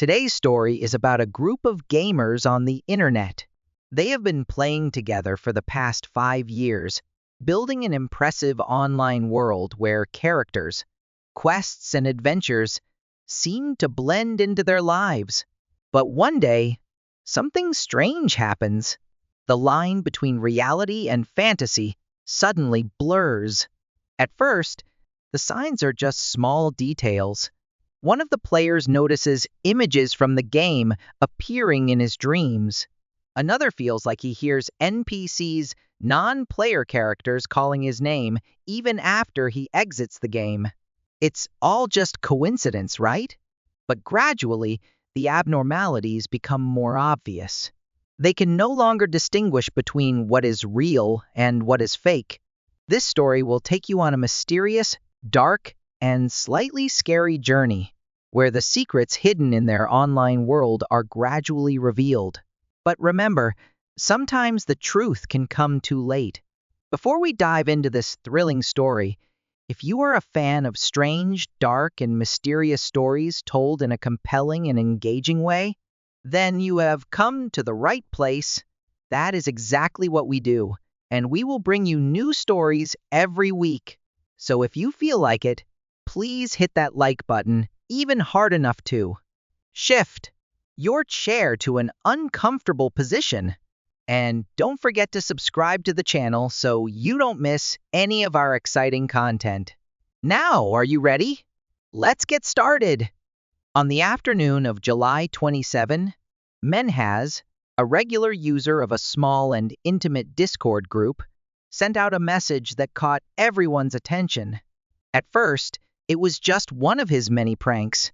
Today's story is about a group of gamers on the internet. They have been playing together for the past 5 years, building an impressive online world where characters, quests, and adventures seem to blend into their lives. But one day, something strange happens. The line between reality and fantasy suddenly blurs. At first, the signs are just small details. One of the players notices images from the game appearing in his dreams. Another feels like he hears NPCs, non-player characters calling his name even after he exits the game. It's all just coincidence, right? But gradually, the abnormalities become more obvious. They can no longer distinguish between what is real and what is fake. This story will take you on a mysterious, dark, and slightly scary journey, where the secrets hidden in their online world are gradually revealed. But remember, sometimes the truth can come too late. Before we dive into this thrilling story, if you are a fan of strange, dark, and mysterious stories told in a compelling and engaging way, then you have come to the right place. That is exactly what we do, and we will bring you new stories every week. So if you feel like it, please hit that like button, even hard enough to shift your chair to an uncomfortable position. And don't forget to subscribe to the channel so you don't miss any of our exciting content. Now, are you ready? Let's get started. On the afternoon of July 27, Menhaz, a regular user of a small and intimate Discord group, sent out a message that caught everyone's attention. At first, it was just one of his many pranks.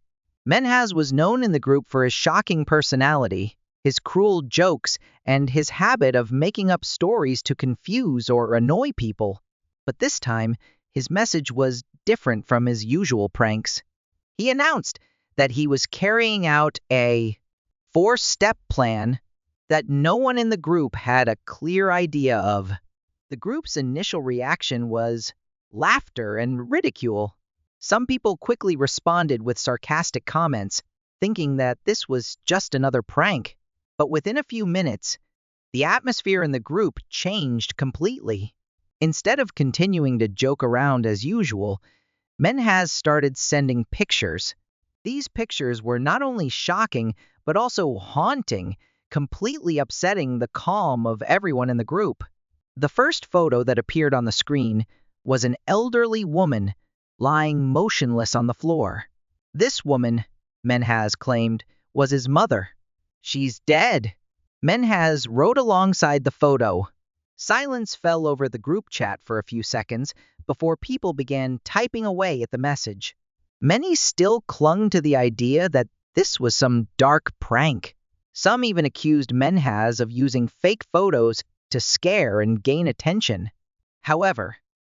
Menhaz was known in the group for his shocking personality, his cruel jokes, and his habit of making up stories to confuse or annoy people. But this time, his message was different from his usual pranks. He announced that he was carrying out a 4-step plan that no one in the group had a clear idea of. The group's initial reaction was laughter and ridicule. Some people quickly responded with sarcastic comments, thinking that this was just another prank. But within a few minutes, the atmosphere in the group changed completely. Instead of continuing to joke around as usual, Menhaz started sending pictures. These pictures were not only shocking, but also haunting, completely upsetting the calm of everyone in the group. The first photo that appeared on the screen was an elderly woman lying motionless on the floor. This woman, Menhaz claimed, was his mother. "She's dead," Menhaz wrote alongside the photo. Silence fell over the group chat for a few seconds before people began typing away at the message. Many still clung to the idea that this was some dark prank. Some even accused Menhaz of using fake photos to scare and gain attention. However,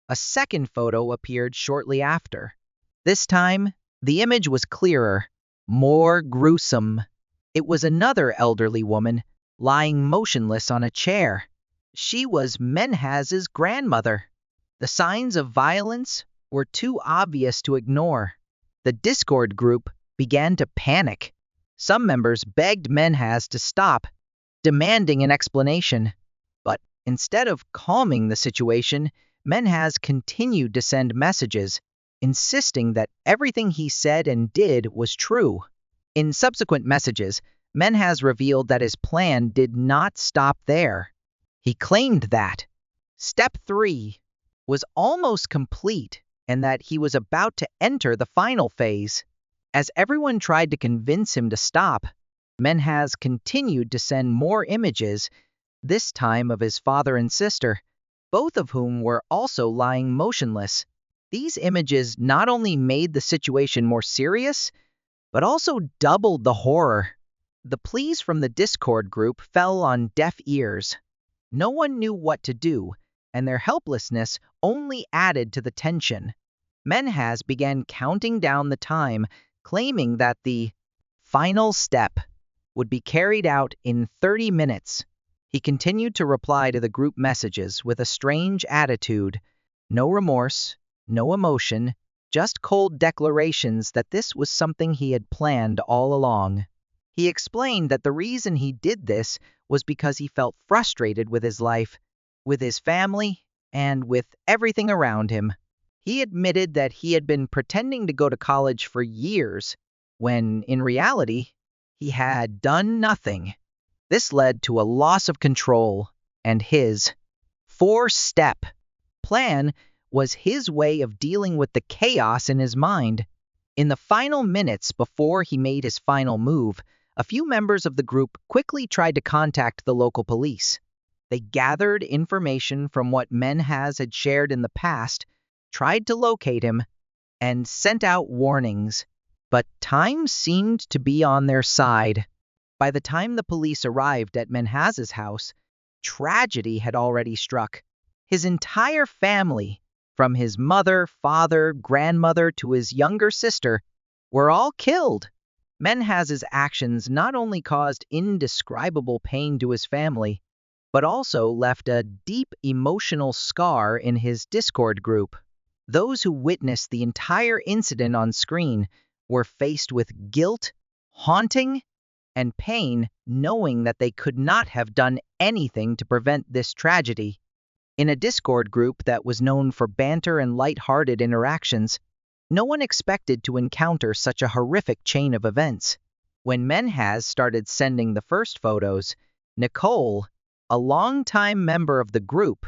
a second photo appeared shortly after. This time, the image was clearer, more gruesome. It was another elderly woman lying motionless on a chair. She was Menhaz's grandmother. The signs of violence were too obvious to ignore. The Discord group began to panic. Some members begged Menhaz to stop, demanding an explanation. But instead of calming the situation, Menhaz continued to send messages, insisting that everything he said and did was true. In subsequent messages, Menhaz revealed that his plan did not stop there. He claimed that Step 3 was almost complete and that he was about to enter the final phase. As everyone tried to convince him to stop, Menhaz continued to send more images, this time of his father and sister, both of whom were also lying motionless. These images not only made the situation more serious, but also doubled the horror. The pleas from the Discord group fell on deaf ears. No one knew what to do, and their helplessness only added to the tension. Menhaz began counting down the time, claiming that the final step would be carried out in 30 minutes. He continued to reply to the group messages with a strange attitude. No remorse, no emotion, just cold declarations that this was something he had planned all along. He explained that the reason he did this was because he felt frustrated with his life, with his family, and with everything around him. He admitted that he had been pretending to go to college for years, when in reality, he had done nothing. This led to a loss of control, and his four-step plan was his way of dealing with the chaos in his mind. In the final minutes before he made his final move, a few members of the group quickly tried to contact the local police. They gathered information from what Menhaz had shared in the past, tried to locate him, and sent out warnings. But time seemed to be on their side. By the time the police arrived at Menhaz's house, tragedy had already struck. His entire family, from his mother, father, grandmother to his younger sister, were all killed. Menhaz's actions not only caused indescribable pain to his family, but also left a deep emotional scar in his Discord group. Those who witnessed the entire incident on screen were faced with guilt, haunting, and pain, knowing that they could not have done anything to prevent this tragedy. In a Discord group that was known for banter and light-hearted interactions, no one expected to encounter such a horrific chain of events. When Menhaz started sending the first photos, Nicole, a longtime member of the group,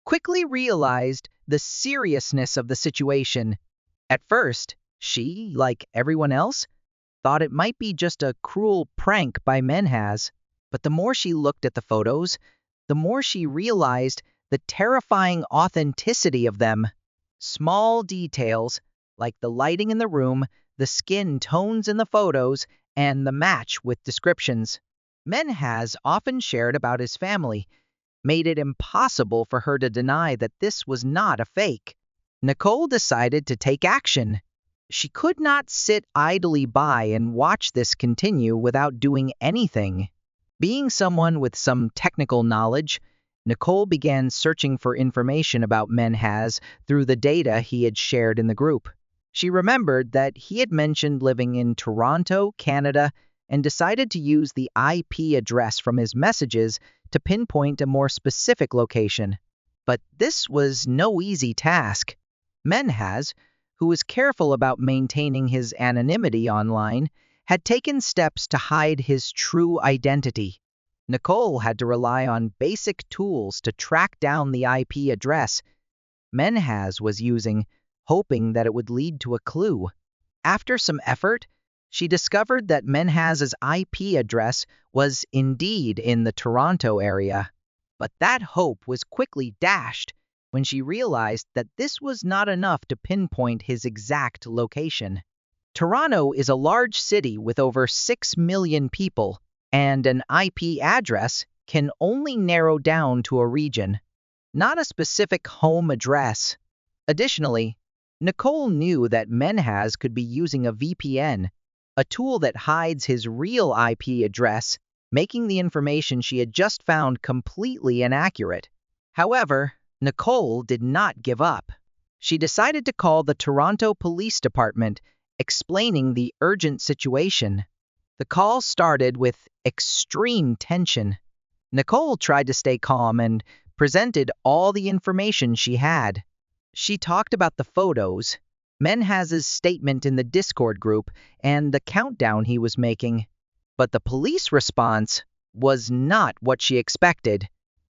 quickly realized the seriousness of the situation. At first, she, like everyone else, thought it might be just a cruel prank by Menhaz, but the more she looked at the photos, the more she realized the terrifying authenticity of them. Small details, like the lighting in the room, the skin tones in the photos, and the match with descriptions Menhaz often shared about his family, made it impossible for her to deny that this was not a fake. Nicole decided to take action. She could not sit idly by and watch this continue without doing anything. Being someone with some technical knowledge, Nicole began searching for information about Menhaz through the data he had shared in the group. She remembered that he had mentioned living in Toronto, Canada, and decided to use the IP address from his messages to pinpoint a more specific location. But this was no easy task. Menhaz, who was careful about maintaining his anonymity online, had taken steps to hide his true identity. Nicole had to rely on basic tools to track down the IP address Menhaz was using, hoping that it would lead to a clue. After some effort, she discovered that Menhaz's IP address was indeed in the Toronto area. But that hope was quickly dashed when she realized that this was not enough to pinpoint his exact location. Toronto is a large city with over 6 million people, and an IP address can only narrow down to a region, not a specific home address. Additionally, Nicole knew that Menhaz could be using a VPN, a tool that hides his real IP address, making the information she had just found completely inaccurate. However, Nicole did not give up. She decided to call the Toronto Police Department, explaining the urgent situation. The call started with extreme tension. Nicole tried to stay calm and presented all the information she had. She talked about the photos, Menhaz's statement in the Discord group, and the countdown he was making. But the police response was not what she expected.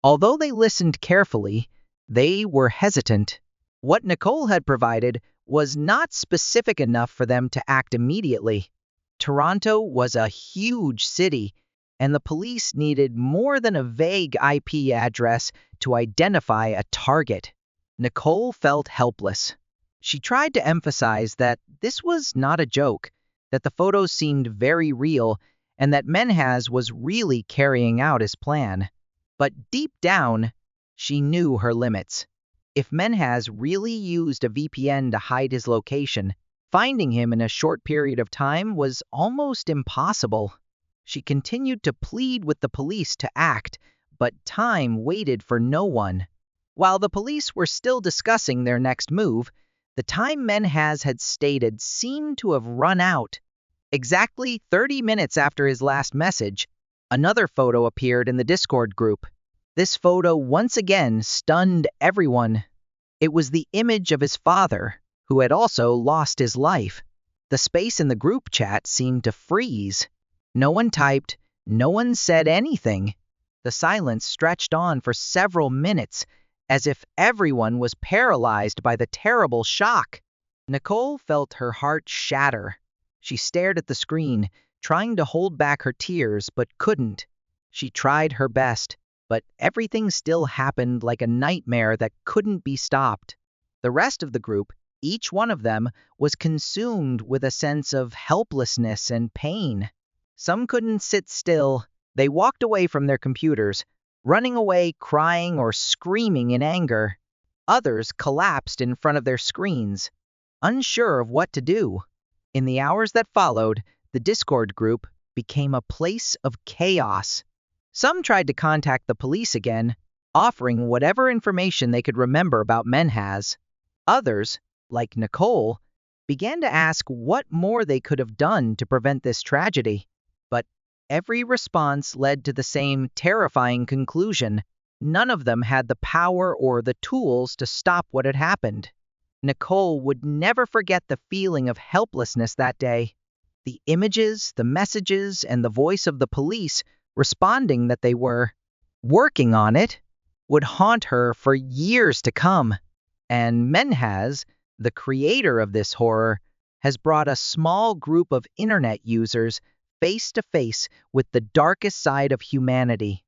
Although they listened carefully, they were hesitant. What Nicole had provided was not specific enough for them to act immediately. Toronto was a huge city, and the police needed more than a vague IP address to identify a target. Nicole felt helpless. She tried to emphasize that this was not a joke, that the photos seemed very real, and that Menhaz was really carrying out his plan. But deep down, she knew her limits. If Menhaz really used a VPN to hide his location, finding him in a short period of time was almost impossible. She continued to plead with the police to act, but time waited for no one. While the police were still discussing their next move, the time Menhaz had stated seemed to have run out. Exactly 30 minutes after his last message, another photo appeared in the Discord group. This photo once again stunned everyone. It was the image of his father, who had also lost his life. The space in the group chat seemed to freeze. No one typed, no one said anything. The silence stretched on for several minutes, as if everyone was paralyzed by the terrible shock. Nicole felt her heart shatter. She stared at the screen, trying to hold back her tears, but couldn't. She tried her best, but everything still happened like a nightmare that couldn't be stopped. The rest of the group, each one of them, was consumed with a sense of helplessness and pain. Some couldn't sit still. They walked away from their computers, running away, crying or screaming in anger. Others collapsed in front of their screens, unsure of what to do. In the hours that followed, the Discord group became a place of chaos. Some tried to contact the police again, offering whatever information they could remember about Menhaz. Others, like Nicole, began to ask what more they could have done to prevent this tragedy. But every response led to the same terrifying conclusion. None of them had the power or the tools to stop what had happened. Nicole would never forget the feeling of helplessness that day. The images, the messages, and the voice of the police responding that they were working on it would haunt her for years to come. And Menhaz, the creator of this horror, has brought a small group of internet users face to face with the darkest side of humanity.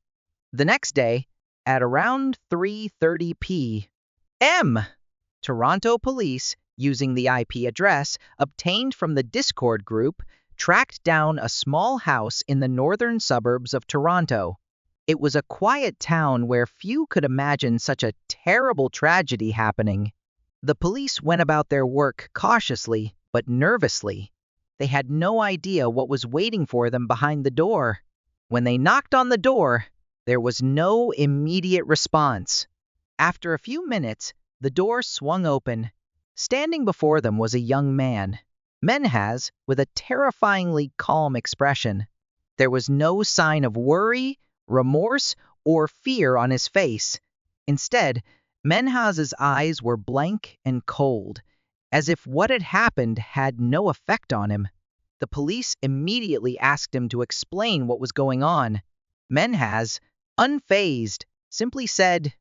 The next day, at around 3:30 p.m., Toronto police, using the IP address obtained from the Discord group, tracked down a small house in the northern suburbs of Toronto. It was a quiet town where few could imagine such a terrible tragedy happening. The police went about their work cautiously but nervously. They had no idea what was waiting for them behind the door. When they knocked on the door, there was no immediate response. After a few minutes, the door swung open. Standing before them was a young man, Menhaz, with a terrifyingly calm expression. There was no sign of worry, remorse, or fear on his face. Instead, Menhaz's eyes were blank and cold, as if what had happened had no effect on him. The police immediately asked him to explain what was going on. Menhaz, unfazed, simply said,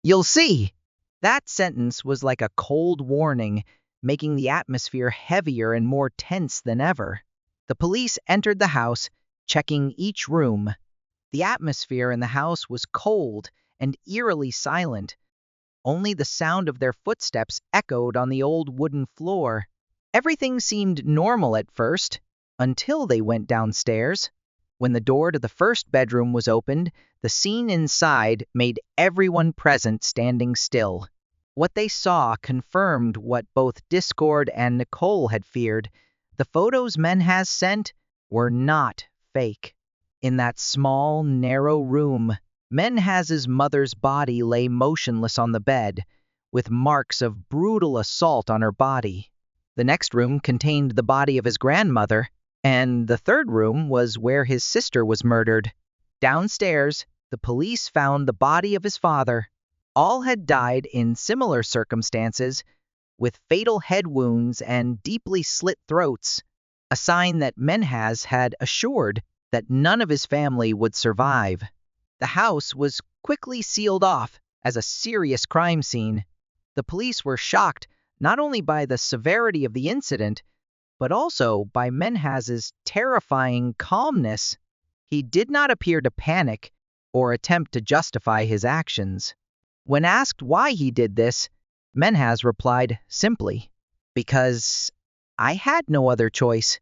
"You'll see." That sentence was like a cold warning, making the atmosphere heavier and more tense than ever. The police entered the house, checking each room. The atmosphere in the house was cold and eerily silent. Only the sound of their footsteps echoed on the old wooden floor. Everything seemed normal at first, until they went downstairs. When the door to the first bedroom was opened, the scene inside made everyone present standing still. What they saw confirmed what both Discord and Nicole had feared. The photos Menhaz sent were not fake. In that small, narrow room, Menhaz's mother's body lay motionless on the bed, with marks of brutal assault on her body. The next room contained the body of his grandmother, and the third room was where his sister was murdered. Downstairs, the police found the body of his father. All had died in similar circumstances, with fatal head wounds and deeply slit throats, a sign that Menhaz had assured that none of his family would survive. The house was quickly sealed off as a serious crime scene. The police were shocked not only by the severity of the incident, but also by Menhaz's terrifying calmness. He did not appear to panic or attempt to justify his actions. When asked why he did this, Menhaz replied simply, "Because I had no other choice."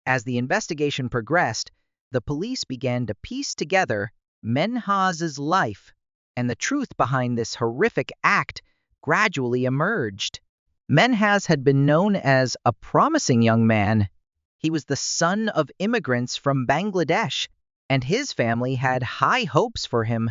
As the investigation progressed, the police began to piece together Menhaz's life, and the truth behind this horrific act gradually emerged. Menhaz had been known as a promising young man. He was the son of immigrants from Bangladesh, and his family had high hopes for him.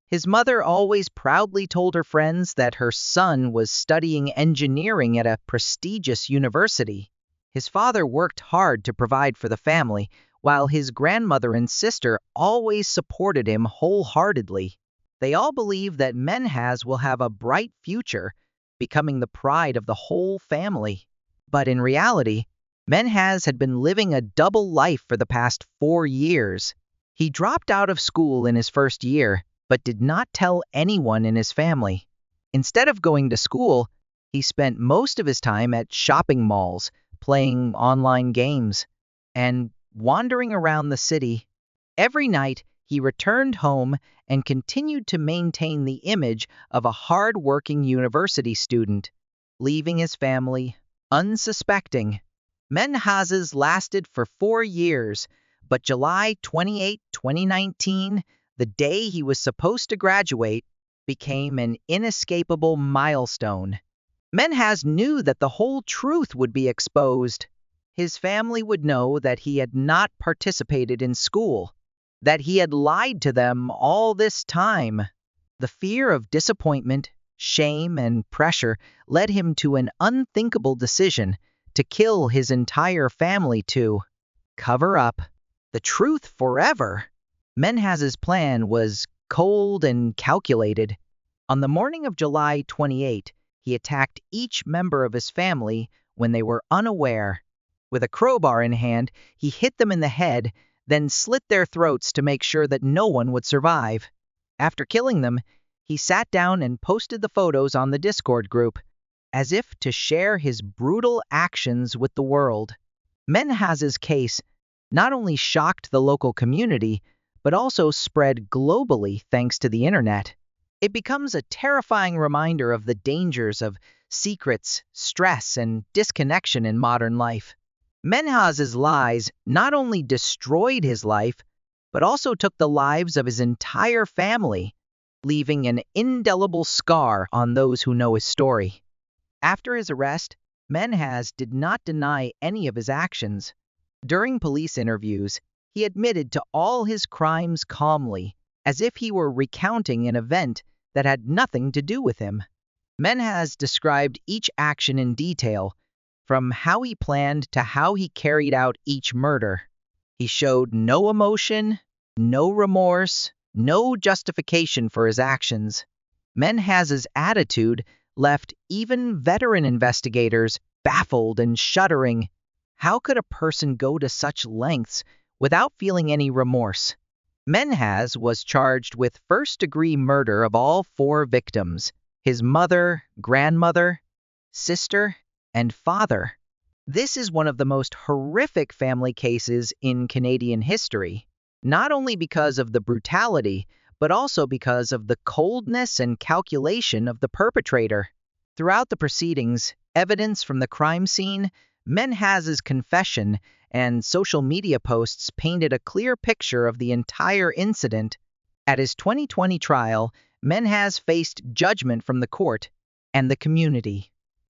His mother always proudly told her friends that her son was studying engineering at a prestigious university. His father worked hard to provide for the family, while his grandmother and sister always supported him wholeheartedly. They all believe that Menhaz will have a bright future, becoming the pride of the whole family. But in reality, Menhaz had been living a double life for the past 4 years. He dropped out of school in his first year, but did not tell anyone in his family. Instead of going to school, he spent most of his time at shopping malls, playing online games, and wandering around the city. Every night, he returned home and continued to maintain the image of a hard-working university student, leaving his family unsuspecting. Menhaz's lasted for 4 years, but July 28, 2019, the day he was supposed to graduate, became an inescapable milestone. Menhaz knew that the whole truth would be exposed. His family would know that he had not participated in school, that he had lied to them all this time. The fear of disappointment, shame, and pressure led him to an unthinkable decision to kill his entire family to cover up the truth forever. Menhaz's plan was cold and calculated. On the morning of July 28, he attacked each member of his family when they were unaware. With a crowbar in hand, he hit them in the head, then slit their throats to make sure that no one would survive. After killing them, he sat down and posted the photos on the Discord group, as if to share his brutal actions with the world. Menhaz's case not only shocked the local community, but also spread globally thanks to the internet. It becomes a terrifying reminder of the dangers of secrets, stress, and disconnection in modern life. Menhaz's lies not only destroyed his life, but also took the lives of his entire family, leaving an indelible scar on those who know his story. After his arrest, Menhaz did not deny any of his actions. During police interviews, he admitted to all his crimes calmly, as if he were recounting an event that had nothing to do with him. Menhaz described each action in detail, from how he planned to how he carried out each murder. He showed no emotion, no remorse, no justification for his actions. Menhaz's attitude left even veteran investigators baffled and shuddering. How could a person go to such lengths without feeling any remorse? Menhaz was charged with first-degree murder of all 4 victims: his mother, grandmother, sister, and father. This is one of the most horrific family cases in Canadian history, not only because of the brutality, but also because of the coldness and calculation of the perpetrator. Throughout the proceedings, evidence from the crime scene, Menhaz's confession, and social media posts painted a clear picture of the entire incident. At his 2020 trial, Menhaz faced judgment from the court and the community.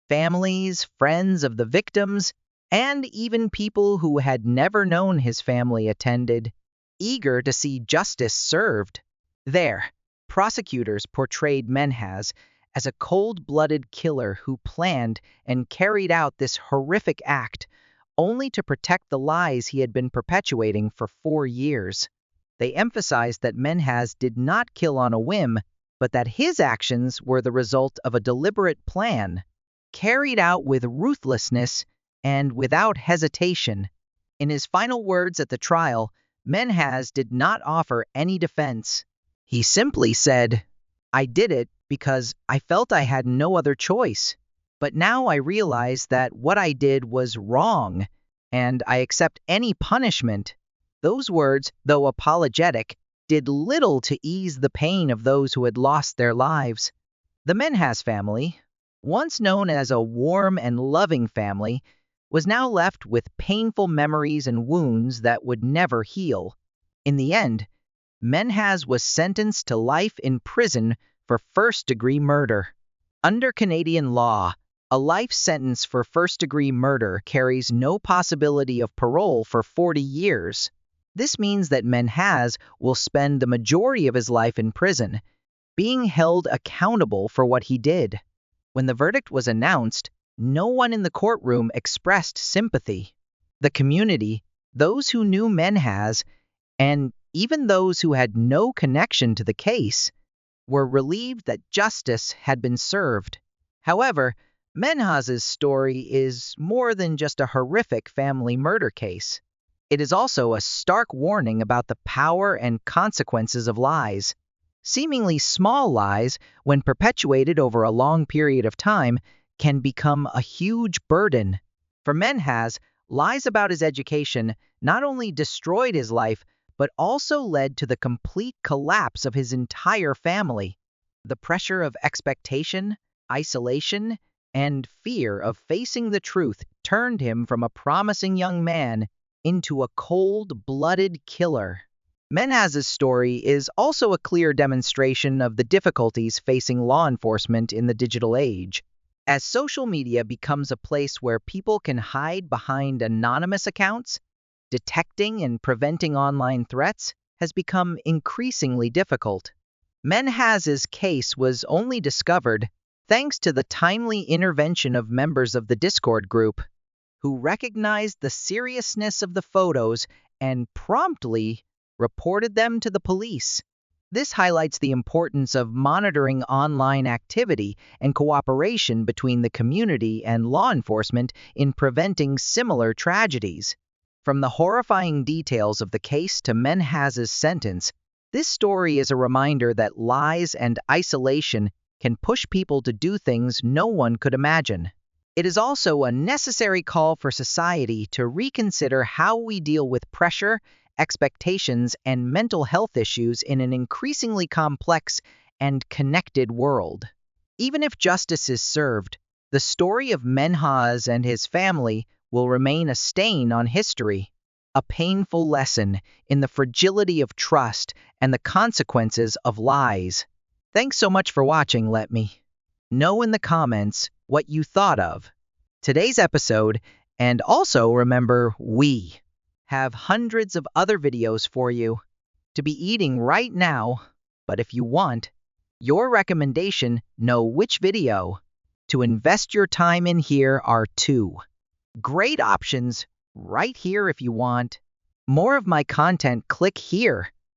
Families, friends of the victims, and even people who had never known his family attended, eager to see justice served. There, prosecutors portrayed Menhaz as a cold-blooded killer who planned and carried out this horrific act only to protect the lies he had been perpetuating for 4 years. They emphasized that Menhaz did not kill on a whim, but that his actions were the result of a deliberate plan, carried out with ruthlessness and without hesitation. In his final words at the trial, Menhaz did not offer any defense. He simply said, "I did it because I felt I had no other choice. But now I realize that what I did was wrong, and I accept any punishment." Those words, though apologetic, did little to ease the pain of those who had lost their lives. The Menhaz family, once known as a warm and loving family, was now left with painful memories and wounds that would never heal. In the end, Menhaz was sentenced to life in prison for first-degree murder. Under Canadian law, a life sentence for first-degree murder carries no possibility of parole for 40 years. This means that Menhaz will spend the majority of his life in prison, being held accountable for what he did. When the verdict was announced, No one in the courtroom expressed sympathy. The community, those who knew Menhaz, and even those who had no connection to the case, were relieved that justice had been served. However, Menhaz's story is more than just a horrific family murder case. It is also a stark warning about the power and consequences of lies. Seemingly small lies, when perpetuated over a long period of time, can become a huge burden. For Menhaz, lies about his education not only destroyed his life, but also led to the complete collapse of his entire family. The pressure of expectation, isolation, and fear of facing the truth turned him from a promising young man into a cold-blooded killer. Menhaz's story is also a clear demonstration of the difficulties facing law enforcement in the digital age. As social media becomes a place where people can hide behind anonymous accounts, detecting and preventing online threats has become increasingly difficult. Menhaz's case was only discovered thanks to the timely intervention of members of the Discord group, who recognized the seriousness of the photos and promptly reported them to the police. This highlights the importance of monitoring online activity and cooperation between the community and law enforcement in preventing similar tragedies. From the horrifying details of the case to Menhaz's sentence, this story is a reminder that lies and isolation can push people to do things no one could imagine. It is also a necessary call for society to reconsider how we deal with pressure, expectations, and mental health issues in an increasingly complex and connected world. Even if justice is served, the story of Menhaz and his family will remain a stain on history, a painful lesson in the fragility of trust and the consequences of lies. Thanks so much for watching. Let me know in the comments what you thought of today's episode, and also remember, we have hundreds of other videos for you to be eating right now, but if you want your recommendation, know which video to invest your time in. Here are two great options right here. If you want more of my content, click here.